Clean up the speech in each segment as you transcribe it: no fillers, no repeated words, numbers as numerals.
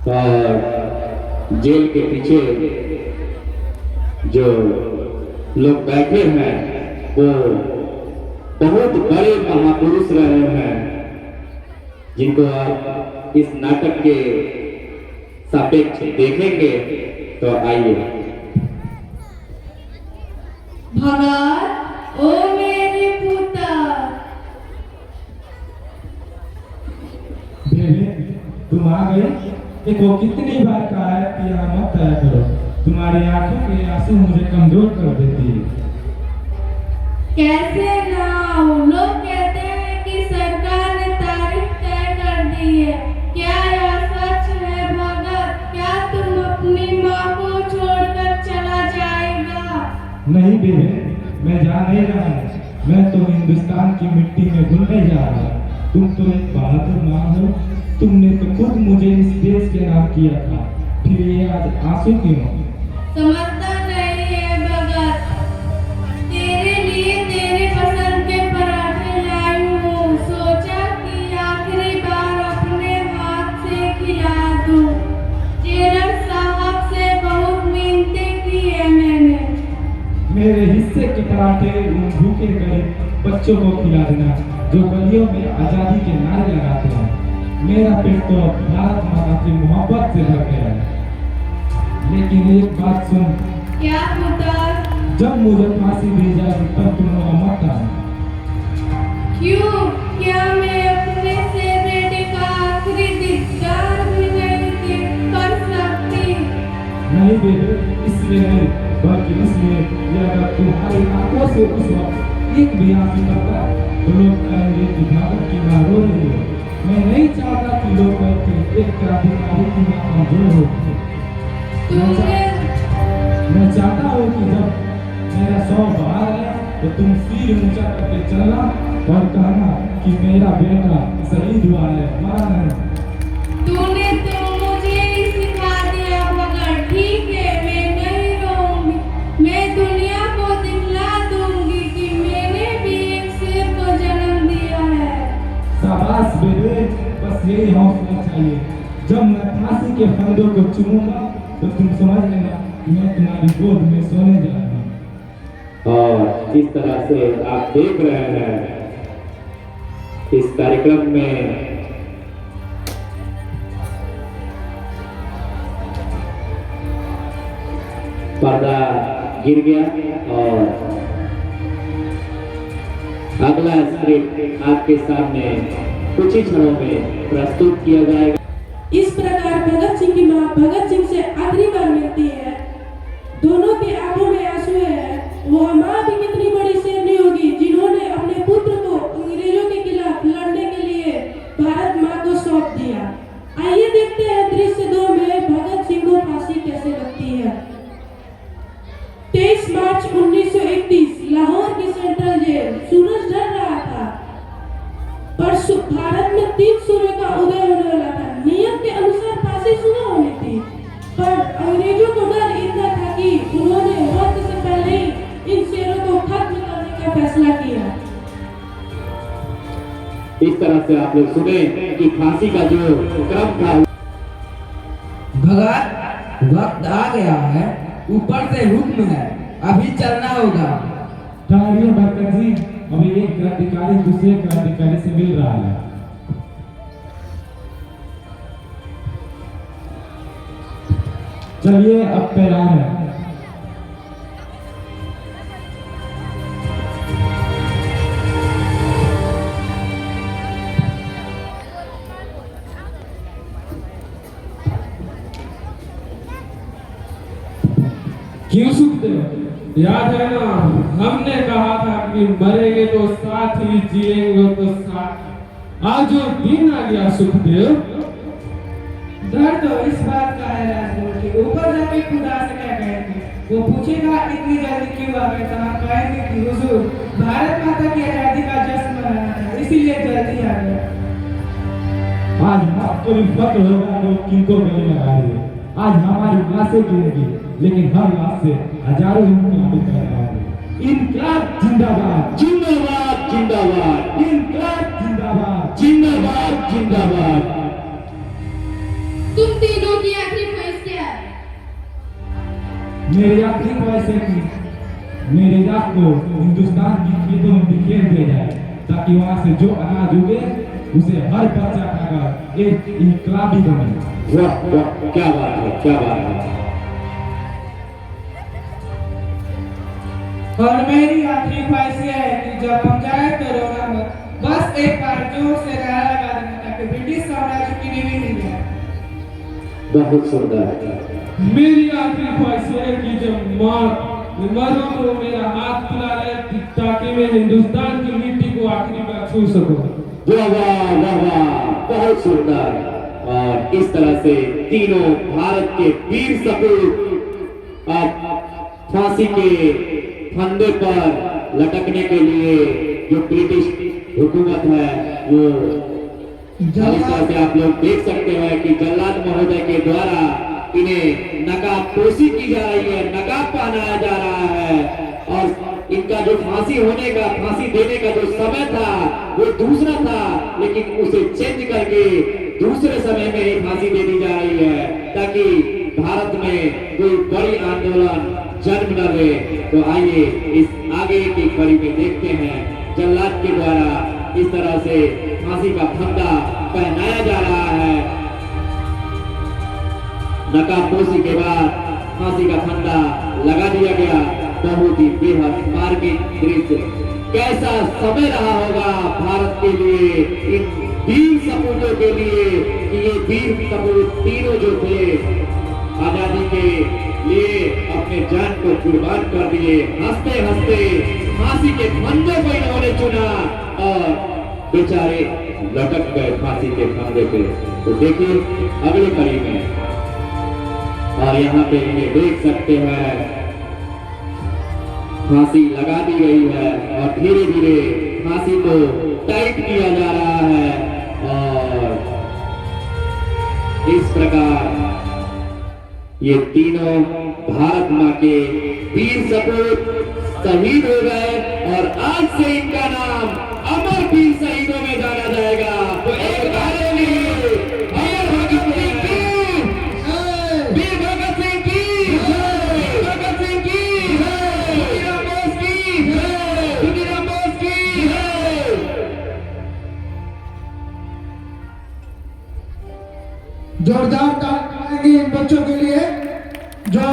और जेल के पीछे जो लोग बैठे हैं वो बहुत बड़े महापुरुष रहे हैं, जिनको आप इस नाटक के सापेक्ष देखेंगे। तो आइए। भगत ओ मेरे पुत्र, बेबे तुम आ गए। देखो कितनी बार कहा है कि यहाँ मत आया करो, तुम्हारी आंखों के आंसू मुझे कमजोर कर देती है। कैसे ना आऊं? लोग कहते हैं कि सरकार ने तारीख तय कर दी है। क्या यह सच है भगत? क्या तुम अपनी माँ को छोड़कर चला जाएगा? नहीं बेबे, मैं जा नहीं रहा हूँ। मैं तो हिंदुस्तान की मिट्टी में घुलने जा रहा हूँ। तुम तो एक बहादुर माँ हो, तुमने तो खुद मुझे इस देश के नाम किया था, फिर ये आज आंसू क्यों? समझता नहीं है भगत। तेरे लिए तेरे पसंद के पराठे लाई हूँ। सोचा कि आखिरी बार अपने हाथ से खिला दूँ। जेलर साहब से बहुत मिन्नतें की है मैंने। मेरे हिस्से के पराठे उन भूखे गरीब बच्चों को खिला देना जो गलियों में आजादी के नारे लगाते हैं। मेरा पेट तो भारत माता की मोहब्बत से भर गया है। लेकिन एक बात सुन। क्या पुत्र? जब मुझे फांसी दी जाएगी तब तुम मत आना। क्यों? क्या मैं अपने से बेटे का आखिरी दीदार भी नहीं कर सकती? नहीं बेबे, इसलिए नहीं, बल्कि इसलिए कि अगर तुम्हारी आंखों से उस वक्त एक भी आंसू निकलता तो लोग कहेंगे कि भगत की माँ रो रही है। मैं नहीं चाहता कि लोग कहें कि एक क्रांतिकारी की माँ कमजोर हो। मैं चाहता हूँ कि जब मेरा शव बाहर आए तो तुम सिर ऊंचा करके चलना और कहना कि मेरा बेटा शहीद हुआ है, मरा नहीं। तूने तो मुझे ही सिखा दिया मगर ठीक है, मैं नहीं रोऊंगी। मैं दुनिया को दिखला दूंगी कि मैंने भी एक शेर को जन्म दिया है। शाबाश बेबे, बस यही हौसला चाहिए। जब मैं फांसी के फंदों को चूमूंगा तो तुम समझ लेना कि मैं तुम्हारी गोद में सोने जा रहा हूँ। और इस तरह से आप देख रहे हैं इस कार्यक्रम में पर्दा गिर गया और अगला स्क्रिप्ट आपके सामने कुछ ही क्षणों में प्रस्तुत किया जाएगा। इस प्रकार भगत सिंह की मां भगत सिंह से आखिरी बार मिलती है। दोनों के आंखों में आंसू है। वह मां भी कितनी बड़ी शेरनी होगी जिन्होंने अपने पुत्र को अंग्रेजों के खिलाफ लड़ने के लिए भारत मां को सौंप दिया। आइए देखते हैं दृश्य 2 में भगत सिंह को फांसी कैसे लगती है। 23 मार्च 1931 लाहौर की सेंट्रल जेल। सूरज ढल रहा था पर भारत में 3 सूर्य का उदय होने वाला था। नियम के अनुसार फांसी सुबह होनी थी, पर अंग्रेजों को डर इतना था कि उन्होंने वक्त से पहले ही इन शेरों को खत्म करने का फैसला किया। इस तरह से आप लोग सुने कि फांसी का जो क्रम था। भगत, वक्त आ गया है, ऊपर से हुक्म है, अभी चलना होगा। तालियों डॉक्टर जी, अभी एक क्रांतिकारी दूसरे क्रांतिकारी से मिल रहा है। चलिए अब तैयार है। क्यों सुखदेव, याद है ना, हमने कहा था कि मरेंगे तो साथ ही जिएंगे तो साथ। आज जो दिन आ गया सुखदेव। डर तो इस बात का है राजमूर्ति, ऊपर जाके खुदा से क्या कहेंगे। वो पूछेगा इतनी जल्दी क्यों आ गए, तो हम कहेंगे कि हुजूर भारत माता की आजादी का जश्न मनाना था, इसीलिए जल्दी आ गया। आज आपको भी फक्र होगा लोग किनको गले लगा रहे हैं। आज हमारी लाशें गिरेगी, लेकिन हर लाश से हजारों इनकलाबी पैदा होंगे। इनकलाब जिंदाबाद, जिंदाबाद जिंदाबाद, इनकलाब जिंदाबाद, जिंदाबाद जिंदाबाद। तुम तीनों मेरी आखिरी ख्वाहिश है कि मेरे जात को हिंदुस्तान की खेतों में बिखेर दिया जाए, ताकि वहाँ से जो अनाज उगे उसे हर बच्चा खाकर एक इनकलाबी बने। वाह वाह, क्या बात है, क्या बात है। और मेरी आखिरी ख्वाहिश यह है कि जब हम जाए तो रोना मत, बस एक बार जोर से नारा लगा देना ताकि ब्रिटिश साम्राज्य की नींव हिल जाए। बहुत सुंदर। मेरी आखिरी ख्वाहिश है कि जब मरो तो मेरा हाथ खुला रहे, ताकि मैं हिंदुस्तान की मिट्टी को आखिरी बार छू सकूं। वाह वाह वाह वाह, बहुत सुंदर। और इस तरह से तीनों भारत के वीर सपूत अब फांसी के फंदे पर लटकने के लिए जो ब्रिटिश हुकूमत है वो, इस तरह से आप लोग देख सकते हैं कि जल्लाद महोदय के द्वारा इन्हें नकाबपोशी की जा रही है, नकाब पहनाया जा रहा है। और इनका जो फांसी होने का, फांसी देने का जो समय था वो दूसरा था, लेकिन उसे चेंज करके दूसरे समय में ही फांसी दे दी जा रही है, ताकि भारत में कोई बड़ी आंदोलन जन्म न ले। तो आइए इस आगे की कड़ी में देखते हैं जल्लाद के द्वारा इस तरह से फांसी का फंदा पहनाया जा रहा है। नकाबपोशी के बाद फांसी का फंदा लगा दिया गया। बहुत ही बेहद मार्मिक दृश्य। कैसा समय रहा होगा भारत के लिए, इन वीर सपूतों के लिए, कि ये वीर सपूत तीनों जो थे आजादी के लिए अपने जान को कुर्बान कर दिए। हंसते हंसते फांसी के फंदे को इन्होंने चुना और बेचारे लटक गए फांसी के फंदे पे। तो देखिए अगली कड़ी में, और यहाँ पे ये देख सकते हैं फांसी लगा दी गई है और धीरे धीरे फांसी को टाइट किया जा रहा है। और इस प्रकार ये तीनों भारत माँ के वीर सपूत शहीद हो गए और आज से इनका नाम अमर वीर शहीदों में जाना जाएगा। तो एक बार वीर भगत सिंह की, वीर भगत सिंह की, वीर भगत सिंह की, खुदीराम बोस की, खुदीराम बोस की। जोरदार तालियां इन बच्चों के लिए जो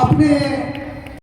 अपने